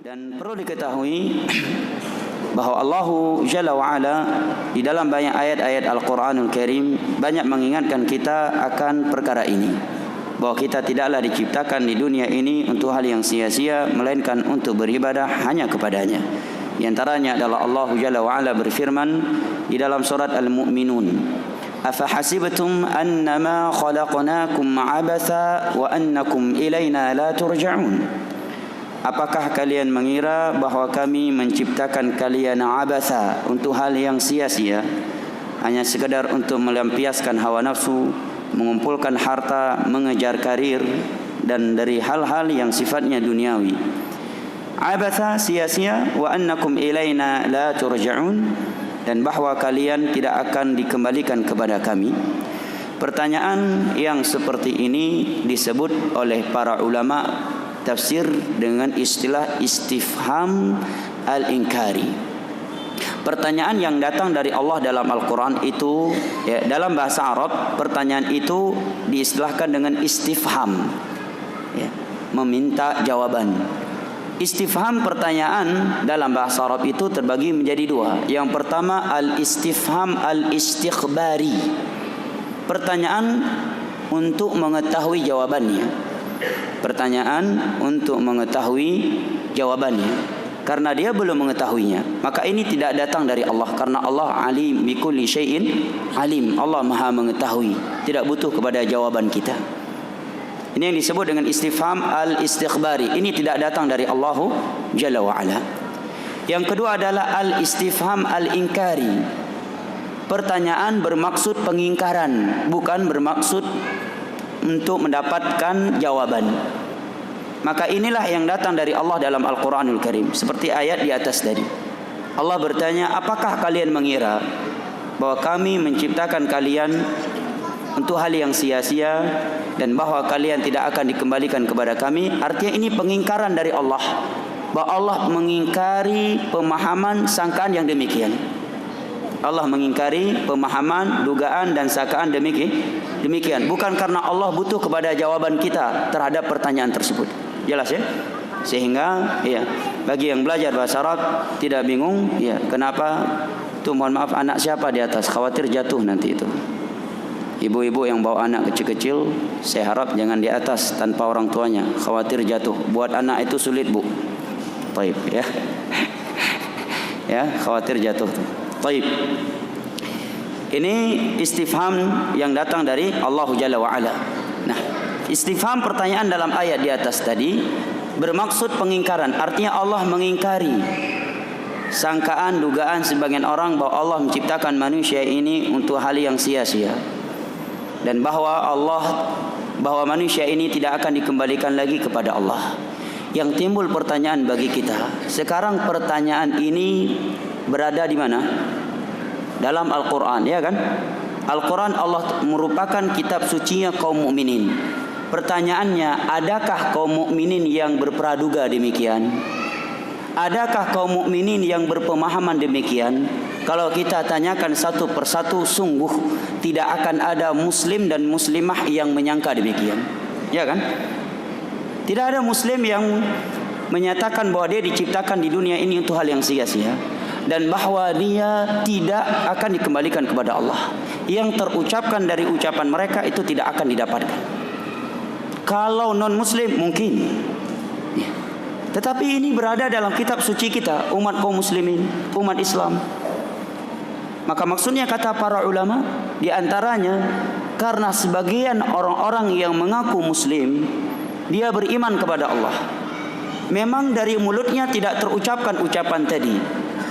Dan perlu diketahui bahwa Allah Jalla wa'ala di dalam banyak ayat-ayat Al-Quranul Karim banyak mengingatkan kita akan perkara ini, bahwa kita tidaklah diciptakan di dunia ini untuk hal yang sia-sia, melainkan untuk beribadah hanya kepadanya. Di antaranya adalah Allah Jalla wa'ala berfirman di dalam surat Al-Mu'minun, "Afahasibtum annama khalaqnakum 'abatha wa annakum ilaina la turja'un." Apakah kalian mengira bahwa kami menciptakan kalian abatha, untuk hal yang sia-sia, hanya sekadar untuk melampiaskan hawa nafsu, mengumpulkan harta, mengejar karir, dan dari hal-hal yang sifatnya duniawi. Abatha, sia-sia, wa annakum ilaina la turja'un, dan bahwa kalian tidak akan dikembalikan kepada kami. Pertanyaan yang seperti ini disebut oleh para ulama tafsir dengan istilah istifham al-inkari. Pertanyaan yang datang dari Allah dalam Al-Quran itu, dalam bahasa Arab, pertanyaan itu diistilahkan dengan istifham, meminta jawaban. Istifham pertanyaan dalam bahasa Arab itu terbagi menjadi dua. Yang pertama al-istifham al-istikhbari, pertanyaan untuk mengetahui jawabannya. Pertanyaan untuk mengetahui jawabannya, karena dia belum mengetahuinya, maka ini tidak datang dari Allah, karena Allah alim bikulli syai'in alim. Allah maha mengetahui, tidak butuh kepada jawaban kita. Ini yang disebut dengan istifham al-istikhbari. Ini tidak datang dari Allah Jalla wa'ala. Yang kedua adalah al-istifham al-inkari. Pertanyaan bermaksud pengingkaran, bukan bermaksud untuk mendapatkan jawaban. Maka inilah yang datang dari Allah dalam Al-Quranul Karim, seperti ayat di atas tadi. Allah bertanya, apakah kalian mengira bahwa kami menciptakan kalian untuk hal yang sia-sia, dan bahwa kalian tidak akan dikembalikan kepada kami? Artinya ini pengingkaran dari Allah, bahwa Allah mengingkari pemahaman sangkaan yang demikian. Allah mengingkari pemahaman, dugaan dan sangkaan demikian. Bukan karena Allah butuh kepada jawaban kita terhadap pertanyaan tersebut. Jelas ya? Sehingga bagi yang belajar bahasa Arab tidak bingung, kenapa tuh, mohon maaf, anak siapa di atas, khawatir jatuh nanti itu. Ibu-ibu yang bawa anak kecil-kecil, saya harap jangan di atas tanpa orang tuanya, khawatir jatuh. Buat anak itu sulit, Bu. Baik ya. Khawatir jatuh. Baik. Ini istifham yang datang dari Allah Jalla wa'ala. Nah, istifham pertanyaan dalam ayat di atas tadi bermaksud pengingkaran. Artinya Allah mengingkari sangkaan, dugaan sebagian orang bahwa Allah menciptakan manusia ini untuk hal yang sia-sia, dan bahwa manusia ini tidak akan dikembalikan lagi kepada Allah. Yang timbul pertanyaan bagi kita, sekarang pertanyaan ini berada di mana? Dalam Al-Quran, ya kan? Al-Quran Allah merupakan kitab sucinya kaum mukminin. Pertanyaannya, adakah kaum mukminin yang berpraduga demikian? Adakah kaum mukminin yang berpemahaman demikian? Kalau kita tanyakan satu persatu, sungguh tidak akan ada muslim dan muslimah yang menyangka demikian, ya kan? Tidak ada muslim yang menyatakan bahwa dia diciptakan di dunia ini untuk hal yang sia-sia, dan bahwa dia tidak akan dikembalikan kepada Allah. Yang terucapkan dari ucapan mereka itu tidak akan didapatkan. Kalau non-muslim mungkin, tetapi ini berada dalam kitab suci kita, umat kaum muslimin, umat Islam. Maka maksudnya kata para ulama, di antaranya karena sebagian orang-orang yang mengaku muslim, dia beriman kepada Allah. Memang dari mulutnya tidak terucapkan ucapan tadi,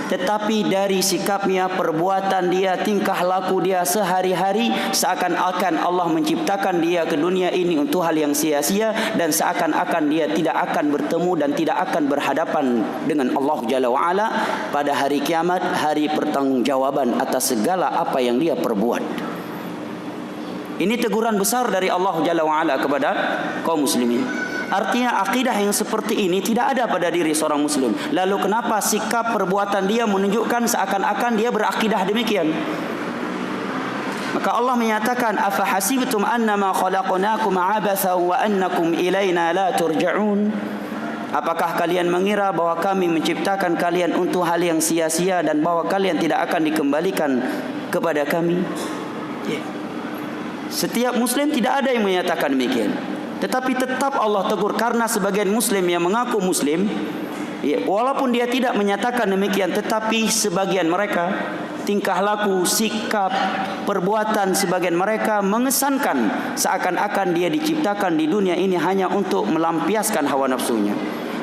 tetapi dari sikapnya, perbuatan dia, tingkah laku dia sehari-hari, seakan-akan Allah menciptakan dia ke dunia ini untuk hal yang sia-sia, dan seakan-akan dia tidak akan bertemu dan tidak akan berhadapan dengan Allah Jalla wa'ala pada hari kiamat, hari pertanggungjawaban atas segala apa yang dia perbuat. Ini teguran besar dari Allah Jalla wa'ala kepada kaum muslimin. Artinya akidah yang seperti ini tidak ada pada diri seorang muslim. Lalu kenapa sikap perbuatan dia menunjukkan seakan-akan dia berakidah demikian? Maka Allah menyatakan, afahasibtum annama khalaqnakum abatha wa annakum ilaina la turja'un. Apakah kalian mengira bahwa kami menciptakan kalian untuk hal yang sia-sia dan bahwa kalian tidak akan dikembalikan kepada kami? Setiap Muslim tidak ada yang menyatakan demikian. Tetapi tetap Allah tegur karena sebagian Muslim yang mengaku Muslim, walaupun dia tidak menyatakan demikian, tetapi sebagian mereka, tingkah laku, sikap, perbuatan sebagian mereka mengesankan seakan-akan dia diciptakan di dunia ini hanya untuk melampiaskan hawa nafsunya,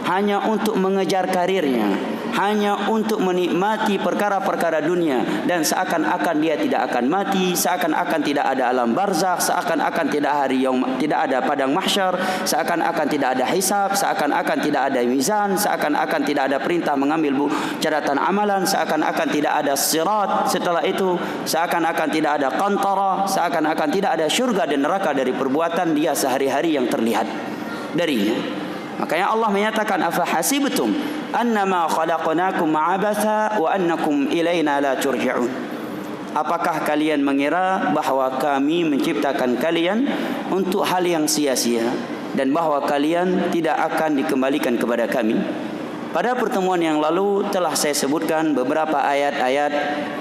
hanya untuk mengejar karirnya, hanya untuk menikmati perkara-perkara dunia, dan seakan-akan dia tidak akan mati, seakan-akan tidak ada alam barzakh, seakan-akan tidak ada padang mahsyar, seakan-akan tidak ada hisab, seakan-akan tidak ada mizan, seakan-akan tidak ada perintah mengambil catatan amalan, seakan-akan tidak ada sirat setelah itu, seakan-akan tidak ada qantara, seakan-akan tidak ada syurga dan neraka dari perbuatan dia sehari-hari yang terlihat darinya. Makanya Allah menyatakan, afa hasibtum annama khalaqnakum abatha wa annakum ilaina la turja'un. Apakah kalian mengira bahwa kami menciptakan kalian untuk hal yang sia-sia dan bahwa kalian tidak akan dikembalikan kepada kami? Pada pertemuan yang lalu telah saya sebutkan beberapa ayat-ayat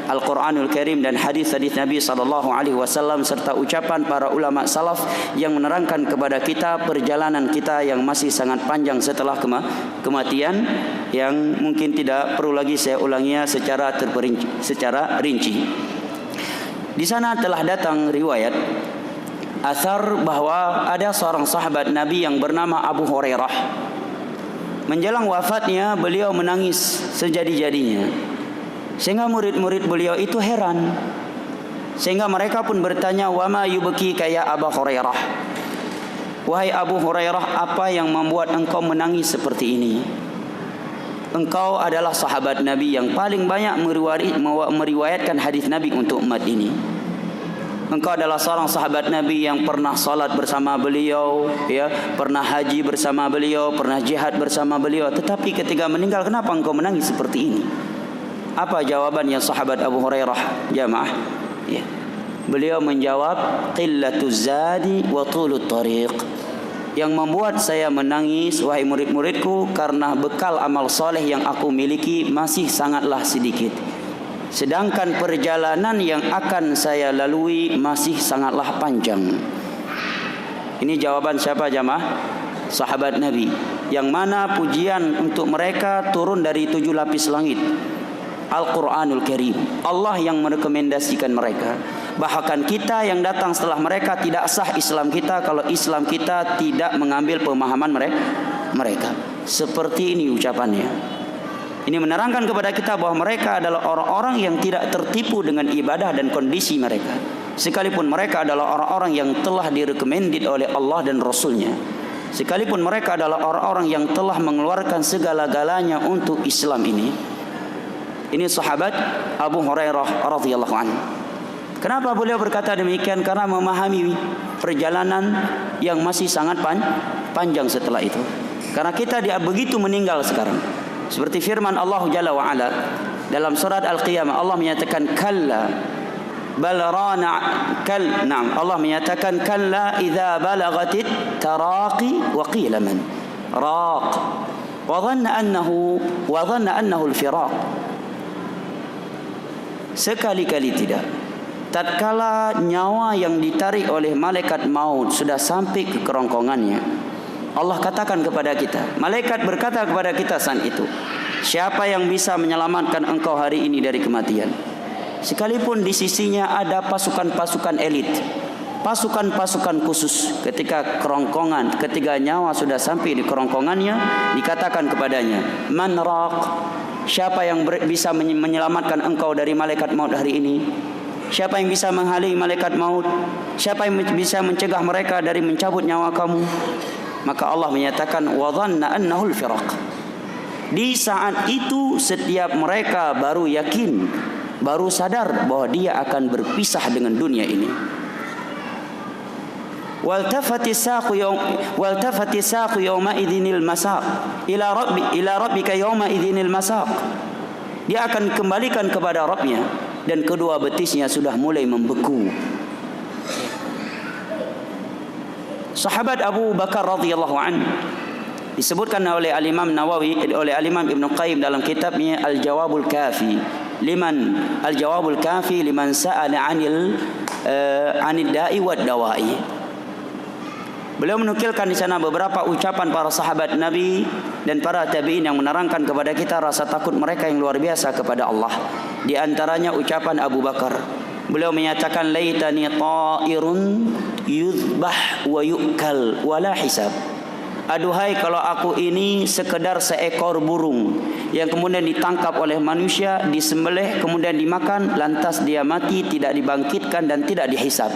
Al-Quranul Karim dan hadis-hadis Nabi SAW serta ucapan para ulama salaf yang menerangkan kepada kita perjalanan kita yang masih sangat panjang setelah kematian, yang mungkin tidak perlu lagi saya ulanginya secara rinci. Di sana telah datang riwayat athar bahwa ada seorang sahabat Nabi yang bernama Abu Hurairah. Menjelang wafatnya beliau menangis sejadi-jadinya, sehingga murid-murid beliau itu heran, sehingga mereka pun bertanya, wa ma yubkika ya Abu Hurairah, wahai Abu Hurairah, apa yang membuat engkau menangis seperti ini? Engkau adalah sahabat Nabi yang paling banyak meriwayatkan hadis Nabi untuk umat ini. Engkau adalah seorang sahabat Nabi yang pernah salat bersama beliau, pernah haji bersama beliau, pernah jihad bersama beliau. Tetapi ketika meninggal, kenapa engkau menangis seperti ini? Apa jawabannya sahabat Abu Hurairah, jamaah? Beliau menjawab, qillatuz zadi wa tulut tariq. Yang membuat saya menangis, wahai murid-muridku, karena bekal amal soleh yang aku miliki masih sangatlah sedikit. Sedangkan perjalanan yang akan saya lalui masih sangatlah panjang. Ini jawaban siapa jamaah? Sahabat Nabi, yang mana pujian untuk mereka turun dari 7 lapis langit, Al-Quranul Karim. Allah yang merekomendasikan mereka. Bahkan kita yang datang setelah mereka tidak sah Islam kita kalau Islam kita tidak mengambil pemahaman mereka. Seperti ini ucapannya. Ini menerangkan kepada kita bahwa mereka adalah orang-orang yang tidak tertipu dengan ibadah dan kondisi mereka, sekalipun mereka adalah orang-orang yang telah direkomendasi oleh Allah dan Rasulnya, sekalipun mereka adalah orang-orang yang telah mengeluarkan segala-galanya untuk Islam ini. Ini sahabat Abu Hurairah radhiyallahu anhu. Kenapa beliau berkata demikian? Karena memahami perjalanan yang masih sangat panjang setelah itu. Karena kita begitu meninggal sekarang. Seperti firman Allah Jalla wa Ala dalam surat Al-Qiyamah, Allah menyatakan kalla bal rana Allah menyatakan kalla idza balagatit taraqi wa qila man raq wa dhanna annahu al-firaq. Sekali-kali tidak, tatkala nyawa yang ditarik oleh malaikat maut sudah sampai ke kerongkongannya, Allah katakan kepada kita, malaikat berkata kepada kita saat itu, siapa yang bisa menyelamatkan engkau hari ini dari kematian? Sekalipun di sisinya ada pasukan-pasukan elit, pasukan-pasukan khusus, ketika kerongkongan, ketika nyawa sudah sampai di kerongkongannya, dikatakan kepadanya, man raq, siapa yang bisa menyelamatkan engkau dari malaikat maut hari ini? Siapa yang bisa menghalangi malaikat maut? Siapa yang bisa mencegah mereka dari mencabut nyawa kamu? Maka Allah menyatakan wa dhanna annahu al-firaq. Di saat itu setiap mereka baru yakin, baru sadar bahwa dia akan berpisah dengan dunia ini. Waltafati saqu yawma idzinil masaq ila rabbika yawma idzinil masaq. Dia akan kembalikan kepada Rabbnya dan kedua betisnya sudah mulai membeku. Sahabat Abu Bakar radhiyallahu anhu Disebutkan oleh Al-Imam Nawawi, oleh Al-Imam Ibn Qayyim dalam kitabnya Al-Jawabul Kafi liman sa'ala 'anil da'i wad dawa'i. Beliau menukilkan di sana beberapa ucapan para sahabat Nabi dan para tabi'in yang menerangkan kepada kita rasa takut mereka yang luar biasa kepada Allah. Di antaranya ucapan Abu Bakar. Beliau menyatakan laitani ta'irun yuzbah wa yu'kal wala hisab. Aduhai kalau aku ini sekedar seekor burung yang kemudian ditangkap oleh manusia, disembelih, kemudian dimakan, lantas dia mati, tidak dibangkitkan dan tidak dihisab.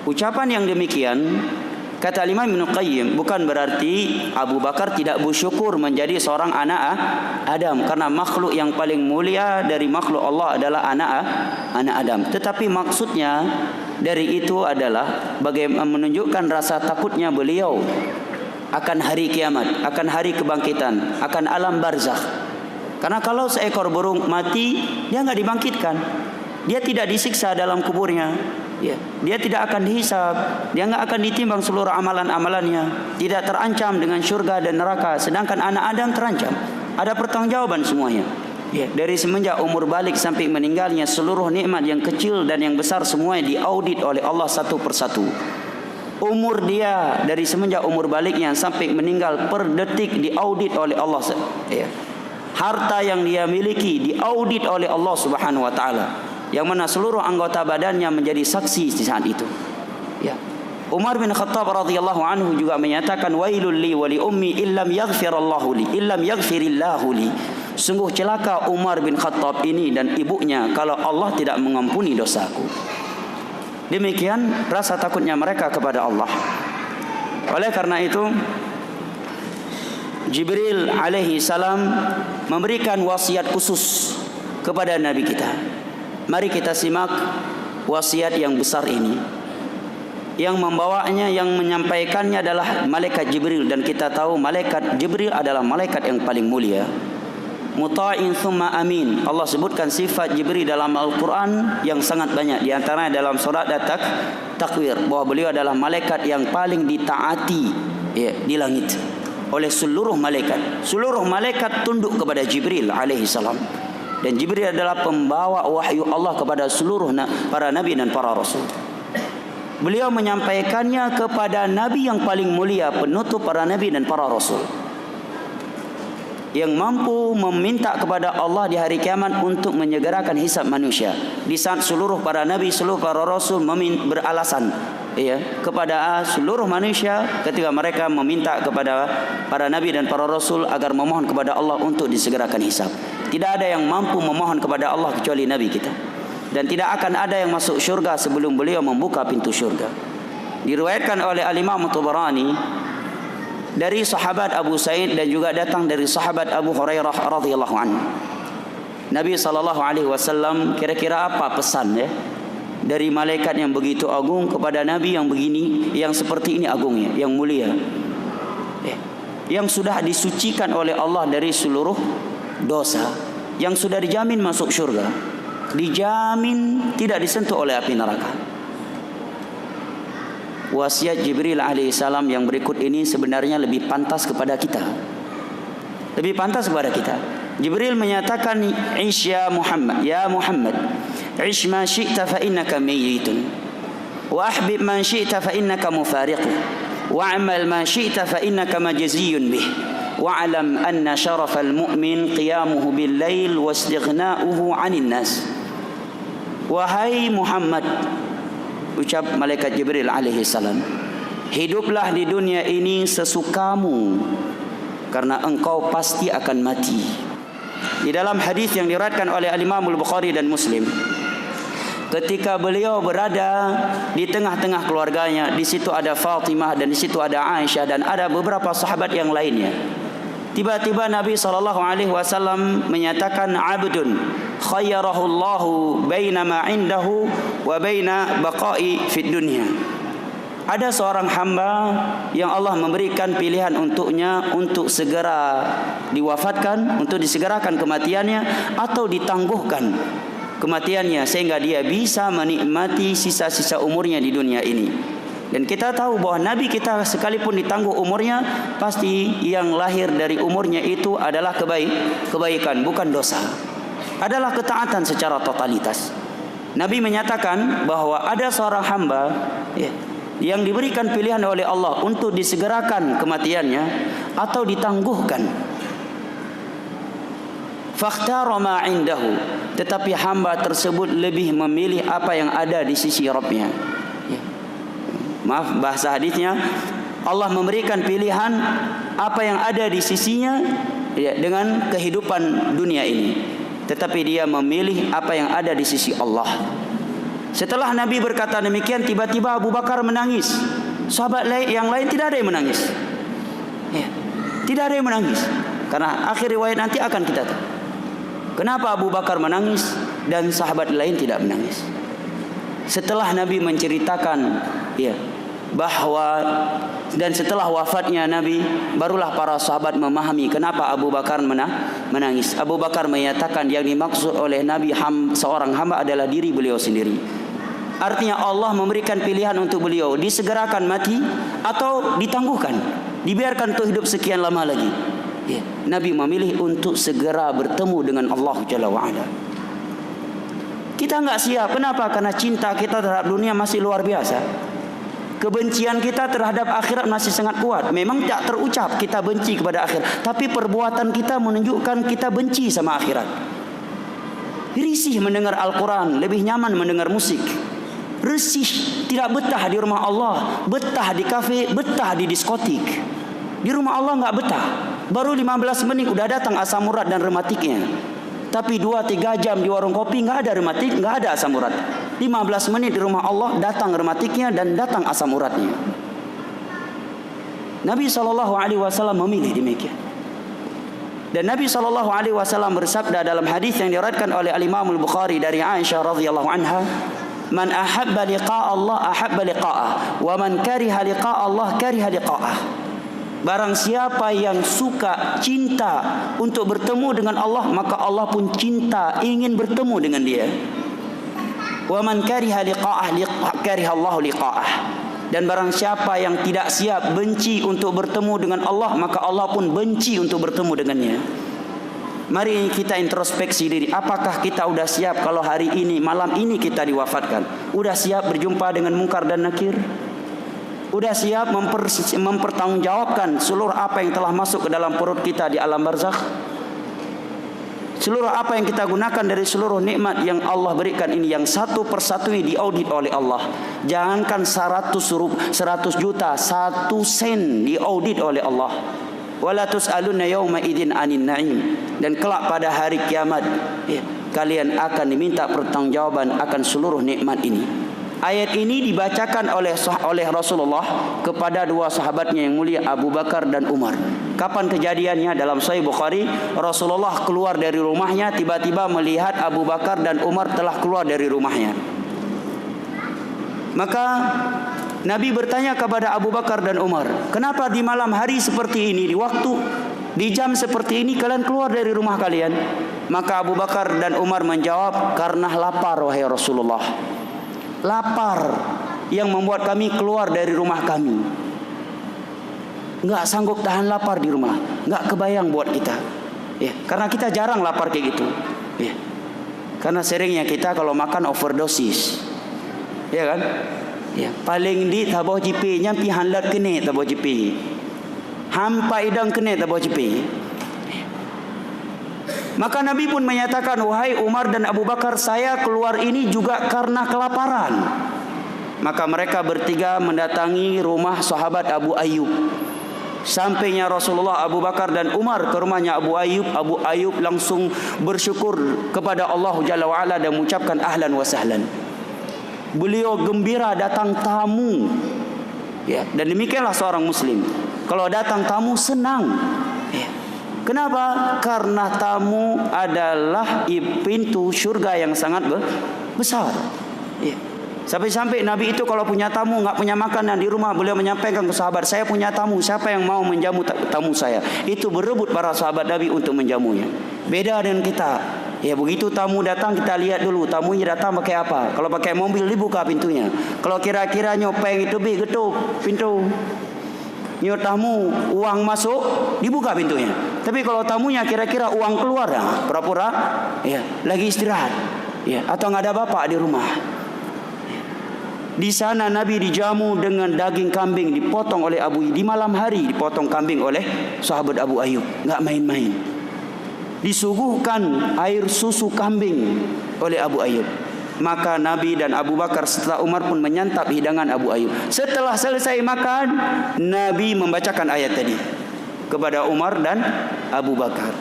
Ucapan yang demikian, kata Imam Ibn Qayyim, bukan berarti Abu Bakar tidak bersyukur menjadi seorang anak Adam, karena makhluk yang paling mulia dari makhluk Allah adalah anak Adam. Tetapi maksudnya dari itu adalah bagaimana menunjukkan rasa takutnya beliau akan hari kiamat, akan hari kebangkitan, akan alam barzakh. Karena kalau seekor burung mati, dia enggak dibangkitkan, dia tidak disiksa dalam kuburnya, dia tidak akan dihisab, dia enggak akan ditimbang seluruh amalan-amalannya, tidak terancam dengan syurga dan neraka. Sedangkan anak Adam terancam, ada pertanggungjawaban semuanya. Dari semenjak umur balik sampai meninggalnya, seluruh nikmat yang kecil dan yang besar semuanya diaudit oleh Allah satu persatu. Umur dia dari semenjak umur baliknya sampai meninggal per detik diaudit oleh Allah. Harta yang dia miliki diaudit oleh Allah Subhanahu wa taala, yang mana seluruh anggota badannya menjadi saksi di saat itu. Umar bin Khattab radhiyallahu anhu juga menyatakan wailul li wa li ummi illam yaghfirallahu li illam yaghfirillahu li. Sungguh celaka Umar bin Khattab ini dan ibunya kalau Allah tidak mengampuni dosaku. Demikian rasa takutnya mereka kepada Allah. Oleh karena itu, Jibril alaihi salam memberikan wasiat khusus kepada Nabi kita. Mari kita simak wasiat yang besar ini. Yang membawanya, yang menyampaikannya adalah malaikat Jibril, dan kita tahu malaikat Jibril adalah malaikat yang paling mulia. Muta'in thumma amin. Allah sebutkan sifat Jibril dalam Al-Quran yang sangat banyak. Di antaranya dalam surat Takwir, bahwa beliau adalah malaikat yang paling ditaati di langit oleh seluruh malaikat. Seluruh malaikat tunduk kepada Jibril alaihi salam. Dan Jibril adalah pembawa wahyu Allah kepada seluruh para nabi dan para rasul. Beliau menyampaikannya kepada nabi yang paling mulia, penutup para nabi dan para rasul, yang mampu meminta kepada Allah di hari kiamat untuk menyegerakan hisab manusia. Di saat seluruh para nabi, seluruh para rasul beralasan kepada seluruh manusia ketika mereka meminta kepada para nabi dan para rasul agar memohon kepada Allah untuk disegerakan hisab. Tidak ada yang mampu memohon kepada Allah kecuali nabi kita. Dan tidak akan ada yang masuk syurga sebelum beliau membuka pintu syurga. Diriwayatkan oleh Al-Imam Tabarani dari sahabat Abu Sa'id dan juga datang dari sahabat Abu Hurairah radhiyallahu anhu. Nabi SAW kira-kira apa pesan dari malaikat yang begitu agung kepada Nabi yang begini, yang seperti ini agungnya, yang mulia, yang sudah disucikan oleh Allah dari seluruh dosa, yang sudah dijamin masuk syurga, dijamin tidak disentuh oleh api neraka. Wasiat Jibril alaihissalam yang berikut ini sebenarnya lebih pantas kepada kita. Lebih pantas kepada kita. Jibril menyatakan, "Ish ya Muhammad, ya Muhammad, ish ma syi'ta fa innaka mayyitun, wa ahbib man syi'ta fa innaka mufariqu, wa amal ma syi'ta fa innaka majziyun bih, wa alam anna syarafal mu'min qiyamuhu bil lail wa istighna'uhu 'anil nas." Wahai Muhammad, ucap malaikat Jibril alaihi salam, hiduplah di dunia ini sesukamu, karena engkau pasti akan mati. Di dalam hadis yang diriwayatkan oleh Al-Imam Al-Bukhari dan Muslim, ketika beliau berada di tengah-tengah keluarganya, di situ ada Fatimah dan di situ ada Aisyah dan ada beberapa sahabat yang lainnya. Tiba-tiba Nabi SAW menyatakan, "Abdun khayyarahu Allahu baina ma indahu wa baina baqa'i fid dunya." Ada seorang hamba yang Allah memberikan pilihan untuknya untuk segera diwafatkan, untuk disegerakan kematiannya atau ditangguhkan kematiannya sehingga dia bisa menikmati sisa-sisa umurnya di dunia ini. Dan kita tahu bahwa Nabi kita sekalipun ditangguh umurnya, pasti yang lahir dari umurnya itu adalah kebaikan, bukan dosa. Adalah ketaatan secara totalitas. Nabi menyatakan bahwa ada seorang hamba yang diberikan pilihan oleh Allah untuk disegerakan kematiannya atau ditangguhkan. Fakhtara ma indahu, tetapi hamba tersebut lebih memilih apa yang ada di sisi Rabbnya. Maaf, bahasa hadisnya, Allah memberikan pilihan apa yang ada di sisinya dengan kehidupan dunia ini, tetapi dia memilih apa yang ada di sisi Allah. Setelah Nabi berkata demikian, tiba-tiba Abu Bakar menangis. Sahabat yang lain tidak ada yang menangis. Tidak ada yang menangis. Karena akhir riwayat nanti akan kita tahu kenapa Abu Bakar menangis dan sahabat lain tidak menangis. Setelah Nabi menceritakan bahwa dan setelah wafatnya Nabi, barulah para sahabat memahami kenapa Abu Bakar menangis. Abu Bakar menyatakan yang dimaksud oleh Nabi seorang hamba adalah diri beliau sendiri. Artinya Allah memberikan pilihan untuk beliau, disegerakan mati atau ditangguhkan, dibiarkan untuk hidup sekian lama lagi. Nabi memilih untuk segera bertemu dengan Allah Jalla wa'ala. Kita enggak siap. Kenapa? Karena cinta kita terhadap dunia masih luar biasa. Kebencian kita terhadap akhirat masih sangat kuat. Memang tak terucap kita benci kepada akhirat, tapi perbuatan kita menunjukkan kita benci sama akhirat. Risih mendengar Al-Quran, lebih nyaman mendengar musik. Resih, tidak betah di rumah Allah, betah di kafe, betah di diskotik. Di rumah Allah enggak betah. Baru 15 menit udah datang asam urat dan rematiknya. Tapi 2-3 jam di warung kopi enggak ada rematik, enggak ada asam urat. 15 menit di rumah Allah datang rematiknya dan datang asam uratnya. Nabi SAW memilih demikian. Dan Nabi SAW bersabda dalam hadis yang diriwayatkan oleh Al-Imam Al-Bukhari dari Aisyah radhiyallahu anha, "Man ahabba liqa'a Allah ahabba liqa'ah, wa man kariha liqa'a Allah kariha liqa'ah." Barang siapa yang suka, cinta untuk bertemu dengan Allah, maka Allah pun cinta, ingin bertemu dengan dia. Wa man kariha liqa'ah kariha Allah liqa'ah. Dan barang siapa yang tidak siap, benci untuk bertemu dengan Allah, maka Allah pun benci untuk bertemu dengannya. Mari kita introspeksi diri. Apakah kita sudah siap kalau hari ini, malam ini kita diwafatkan? Sudah siap berjumpa dengan mungkar dan nakir? Sudah siap mempertanggungjawabkan seluruh apa yang telah masuk ke dalam perut kita di alam barzakh? Seluruh apa yang kita gunakan dari seluruh nikmat yang Allah berikan ini, yang satu persatu ini diaudit oleh Allah. Jangankan 100 juta, 1 sen diaudit oleh Allah. Wala tus'aluna yawma idzin 'anin na'im. Dan kelak pada hari kiamat, kalian akan diminta pertanggungjawaban akan seluruh nikmat ini. Ayat ini dibacakan oleh Rasulullah kepada 2 sahabatnya yang mulia, Abu Bakar dan Umar. Kapan kejadiannya? Dalam Sahih Bukhari, Rasulullah keluar dari rumahnya, tiba-tiba melihat Abu Bakar dan Umar telah keluar dari rumahnya. Maka Nabi bertanya kepada Abu Bakar dan Umar, "Kenapa di malam hari seperti ini, di jam seperti ini kalian keluar dari rumah kalian?" Maka Abu Bakar dan Umar menjawab, "Karena lapar wahai Rasulullah. Lapar yang membuat kami keluar dari rumah kami. Enggak sanggup tahan lapar di rumah. Enggak kebayang buat kita. Karena kita jarang lapar kayak gitu. Karena seringnya kita kalau makan overdosis. Ya kan? Paling di taboh jipi nyampi hanlat kene taboh jipi. Hampa idang kene taboh jipi. Maka Nabi pun menyatakan, "Wahai Umar dan Abu Bakar, saya keluar ini juga karena kelaparan." Maka mereka bertiga mendatangi rumah sahabat Abu Ayyub. Sampainya Rasulullah, Abu Bakar dan Umar ke rumahnya Abu Ayyub. Abu Ayyub langsung bersyukur kepada Allah Jalla wa'ala dan mengucapkan ahlan wa sahlan. Beliau gembira datang tamu. Dan demikianlah seorang muslim. Kalau datang tamu senang. Kenapa? Karena tamu adalah pintu surga yang sangat besar. Sampai-sampai Nabi itu kalau punya tamu, enggak punya makanan di rumah, beliau menyampaikan ke sahabat, "Saya punya tamu, siapa yang mau menjamu tamu saya?" Itu berebut para sahabat Nabi untuk menjamunya. Beda dengan kita. Ya begitu tamu datang kita lihat dulu tamunya datang pakai apa. Kalau pakai mobil dibuka pintunya. Kalau kira-kira nyopeng itu getuk pintu. Nyot tamu uang masuk dibuka pintunya. Tapi kalau tamunya kira-kira uang keluar ya pura-pura ya lagi istirahat. Ya atau nggak ada bapak di rumah. Di sana Nabi dijamu dengan daging kambing dipotong oleh Abu Ayyub. Di malam hari dipotong kambing oleh sahabat Abu Ayyub. Nggak main-main. Disuguhkan air susu kambing oleh Abu Ayyub. Maka Nabi dan Abu Bakar setelah Umar pun menyantap hidangan Abu Ayyub. Setelah selesai makan, Nabi membacakan ayat tadi kepada Umar dan Abu Bakar.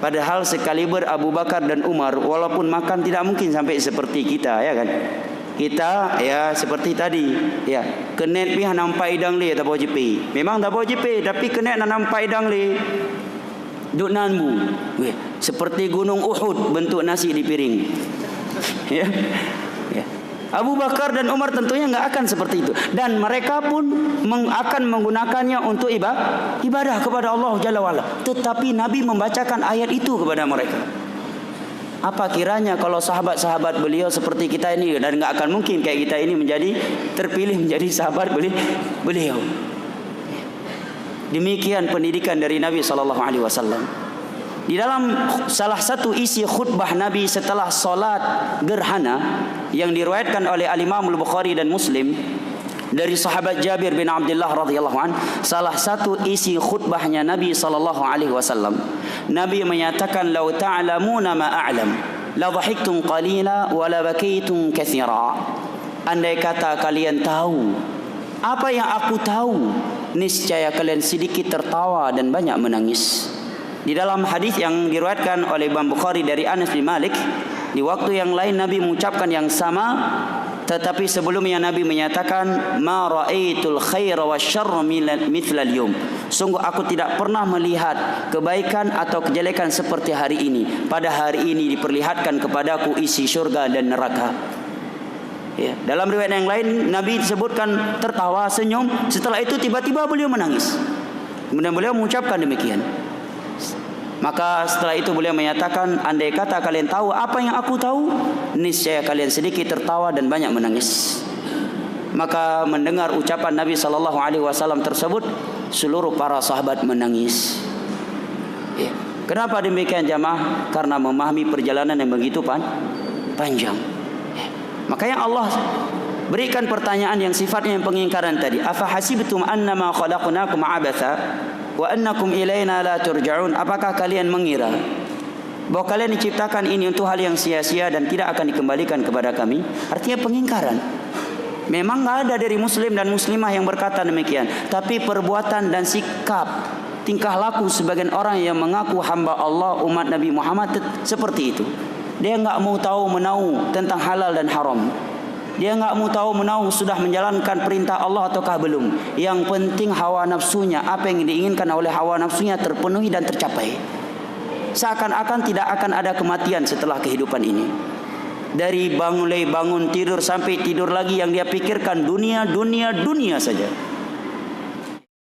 Padahal sekaliber Abu Bakar dan Umar, walaupun makan tidak mungkin sampai seperti kita, ya kan? Kita ya seperti tadi, ya kenet pi nampai dang le tak bawa JP. Memang tak bawa JP, tapi kenet nampai dang le. Duk nanbu, seperti gunung Uhud bentuk nasi di piring. Ya. Ya. Abu Bakar dan Umar tentunya nggak akan seperti itu, dan mereka pun akan menggunakannya untuk ibadah kepada Allah Jalla wa'ala. Tetapi Nabi membacakan ayat itu kepada mereka. Apa kiranya kalau sahabat-sahabat beliau seperti kita ini, dan nggak akan mungkin kayak kita ini terpilih menjadi sahabat beliau. Demikian pendidikan dari Nabi SAW. Di dalam salah satu isi khutbah Nabi setelah solat gerhana yang diriwayatkan oleh Al-Imam Al-Bukhari dan Muslim dari sahabat Jabir bin Abdullah radhiyallahu an, salah satu isi khutbahnya Nabi SAW. Nabi menyatakan, "Lau ta'lamuna ma a'lam, la dhahiktum qalila wa la bakaitum katsira." Andai kata kalian tahu apa yang aku tahu, niscaya kalian sedikit tertawa dan banyak menangis. Di dalam hadis yang diriwayatkan oleh Imam Bukhari dari Anas bin Malik, di waktu yang lain Nabi mengucapkan yang sama, tetapi sebelumnya Nabi menyatakan, "Ma ra'aitul khaira wasyarra mithla al-yawm." Sungguh aku tidak pernah melihat kebaikan atau kejelekan seperti hari ini. Pada hari ini diperlihatkan kepadaku isi syurga dan neraka. Ya, dalam riwayat yang lain Nabi disebutkan tertawa, senyum, setelah itu tiba-tiba beliau menangis. Kemudian beliau mengucapkan demikian. Maka setelah itu beliau menyatakan, andai kata kalian tahu apa yang aku tahu, niscaya kalian sedikit tertawa dan banyak menangis. Maka mendengar ucapan Nabi SAW tersebut, seluruh para sahabat menangis. Ya. Kenapa demikian jamaah? Karena memahami perjalanan yang begitu panjang. Makanya Allah berikan pertanyaan yang sifatnya yang pengingkaran tadi. Afa hasibtum annama khalaqnakum abatha wa annakum ilaina la turja'un? Apakah kalian mengira bahwa kalian diciptakan ini untuk hal yang sia-sia dan tidak akan dikembalikan kepada kami? Artinya pengingkaran. Memang enggak ada dari muslim dan muslimah yang berkata demikian, tapi perbuatan dan sikap, tingkah laku sebagian orang yang mengaku hamba Allah, umat Nabi Muhammad seperti itu. Dia enggak mau tahu menahu tentang halal dan haram. Dia enggak mau tahu menahu sudah menjalankan perintah Allah ataukah belum. Yang penting hawa nafsunya, apa yang diinginkan oleh hawa nafsunya terpenuhi dan tercapai. Seakan-akan tidak akan ada kematian setelah kehidupan ini. Dari bangun tidur sampai tidur lagi, yang dia pikirkan dunia saja.